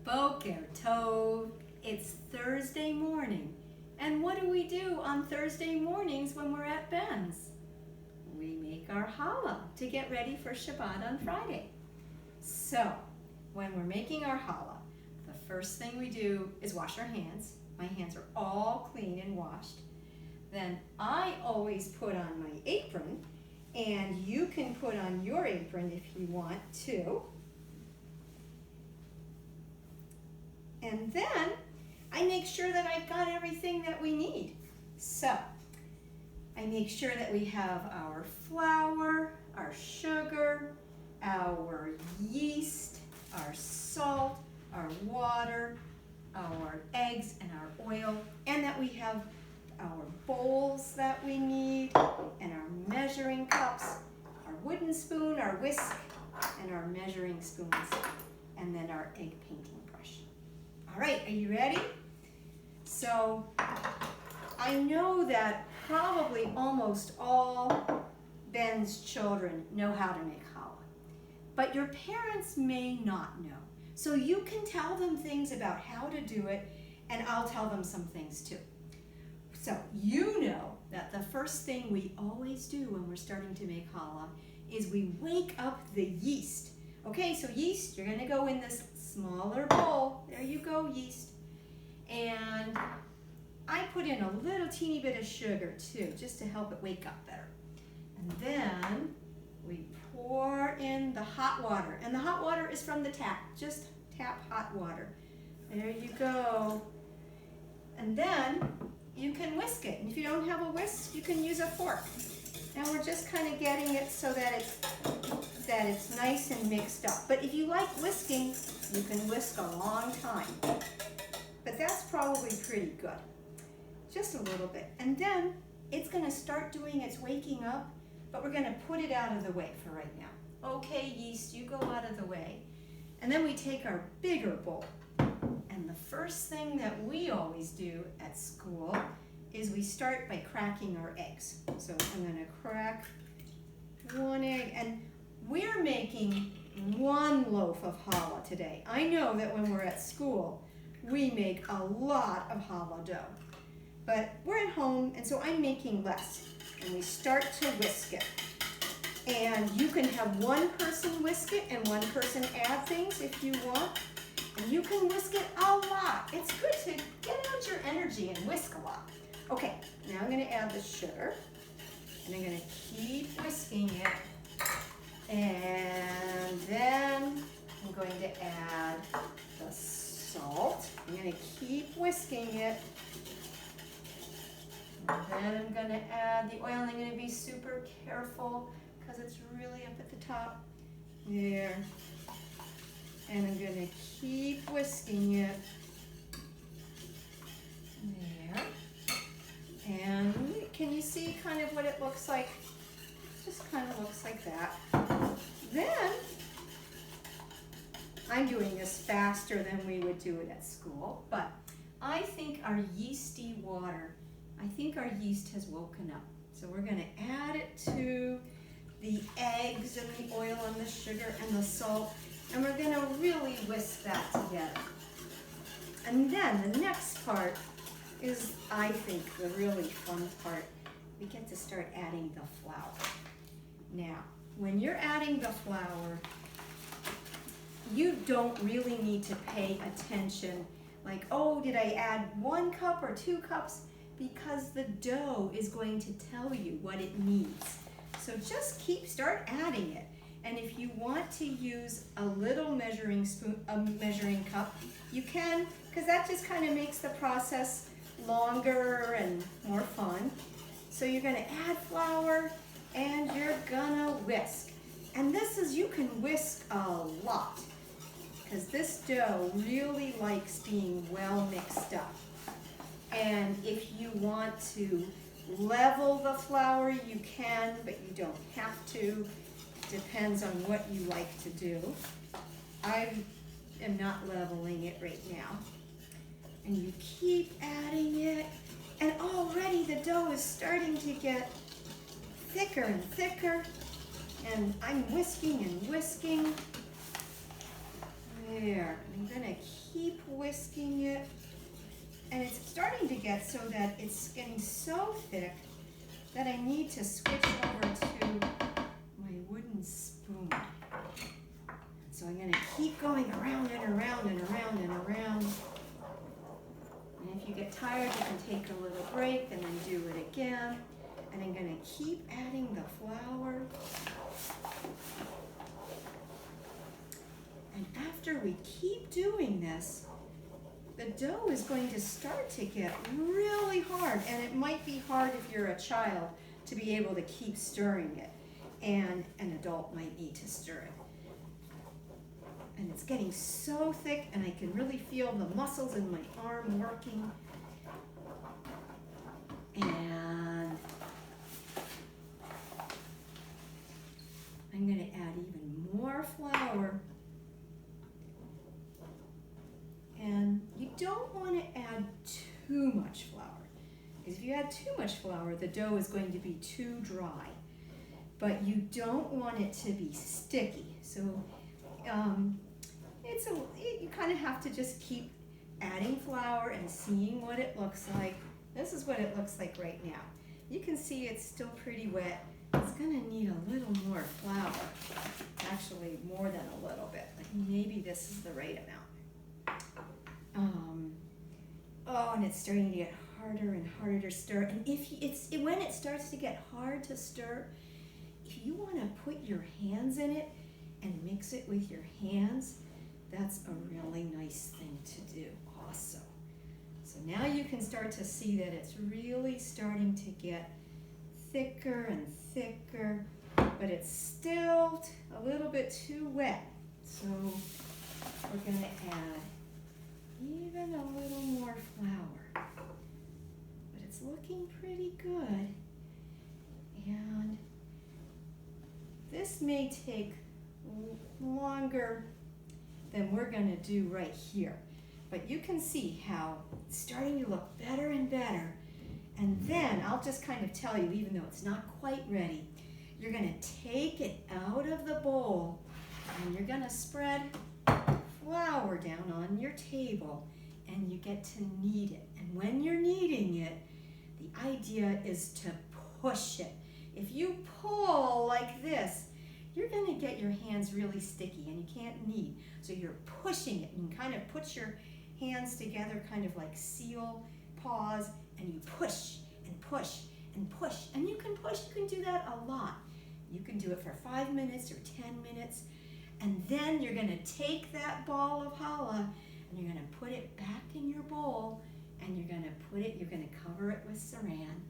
Boker Tov. It's Thursday morning. And what do we do on Thursday mornings when we're at Ben's? We make our challah to get ready for Shabbat on Friday. So, when we're making our challah, the first thing we do is wash our hands. My hands are all clean and washed. Then I always put on my apron, and you can put on your apron if you want to. And then I make sure that I've got everything that we need. So I make sure that we have our flour, our sugar, our yeast, our salt, our water, our eggs, and our oil, and that we have our bowls that we need, and our measuring cups, our wooden spoon, our whisk, and our measuring spoons, and then our egg painting brush. All right, are you ready? So I know that probably almost all Ben's children know how to make challah, but your parents may not know. So you can tell them things about how to do it, and I'll tell them some things too. So you know that the first thing we always do when we're starting to make challah is we wake up the yeast. Okay, so yeast, you're gonna go in this smaller bowl. There you go, yeast. And I put in a little teeny bit of sugar too, just to help it wake up better. And then we pour in the hot water. And the hot water is from the tap, just tap hot water. There you go. And then you can whisk it. And if you don't have a whisk, you can use a fork. Now we're just kind of getting it so that it's nice and mixed up. But if you like whisking, you can whisk a long time. But that's probably pretty good. Just a little bit. And then it's going to start doing its waking up, but we're going to put it out of the way for right now. Okay, yeast, you go out of the way. And then we take our bigger bowl. And the first thing that we always do at school is we start by cracking our eggs. So I'm going to crack one egg, and we're making one loaf of challah today. I know that when we're at school, we make a lot of challah dough. But we're at home, and so I'm making less. And we start to whisk it. And you can have one person whisk it and one person add things if you want. And you can whisk it a lot. It's good to get out your energy and whisk a lot. Okay, now I'm going to add the sugar. And I'm going to keep whisking it. And then I'm going to add the salt. I'm going to keep whisking it. And then I'm going to add the oil, and I'm going to be super careful because it's really up at the top. There. And I'm going to keep whisking it. There. And can you see kind of what it looks like? It just kind of looks like that. Then, I'm doing this faster than we would do it at school, but I think our yeasty water, I think our yeast has woken up. So we're going to add it to the eggs and the oil and the sugar and the salt. And we're going to really whisk that together. And then the next part is, I think, the really fun part. We get to start adding the flour. Now, when you're adding the flour, you don't really need to pay attention like, oh, did I add 1 cup or 2 cups? Because the dough is going to tell you what it needs. So just start adding it. And if you want to use a little measuring cup, you can, because that just kind of makes the process longer and more fun. So you're going to add flour and you're going to whisk. And this is, you can whisk a lot because this dough really likes being well mixed up. And if you want to level the flour, you can, but you don't have to. Depends on what you like to do. I am not leveling it right now. And you keep adding it, and already the dough is starting to get thicker and thicker. And I'm whisking and whisking. There. I'm going to whisking it. And it's starting to get so that it's getting so thick that I need to switch over to my wooden spoon. So I'm going to keep going around and around and around and around. And if you get tired, you can take a little break and then do it again. And I'm going to keep adding the flour. And after we keep doing this, the dough is going to start to get really hard. And it might be hard if you're a child to be able to keep stirring it. And an adult might need to stir it. And it's getting so thick, and I can really feel the muscles in my arm working. And I'm going to add even more flour. And you don't want to add too much flour, because if you add too much flour, the dough is going to be too dry. But you don't want it to be sticky. So you kind of have to just keep adding flour and seeing what it looks like. This is what it looks like right now. You can see it's still pretty wet. It's going to need a little more flour. Actually, more than a little bit. Like maybe this is the right amount. Oh, and it's starting to get harder and harder to stir. And when it starts to get hard to stir, if you want to put your hands in it and mix it with your hands, that's a really nice thing to do also. So now you can start to see that it's really starting to get thicker and thicker, but it's still a little bit too wet. So we're going to add even a little more flour. But it's looking pretty good. And this may take longer than we're going to do right here. But you can see how it's starting to look better and better. And then I'll just kind of tell you, even though it's not quite ready, you're going to take it out of the bowl and you're going to spread flour down on your table, and you get to knead it. And when you're kneading it, the idea is to push it. If you pull like this, you're going to get your hands really sticky and you can't knead. So you're pushing it. You can kind of put your hands together, kind of like seal paws, and you push and push and push. And you can push, you can do that a lot. You can do it for 5 minutes or 10 minutes. And then you're going to take that ball of challah and you're going to put it back in your bowl, and you're going to cover it with saran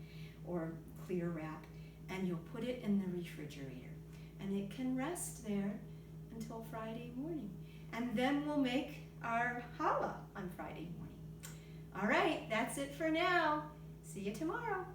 or clear wrap, and you'll put it in the refrigerator. And it can rest there until Friday morning. And then we'll make our challah on Friday morning. All right, that's it for now. See you tomorrow.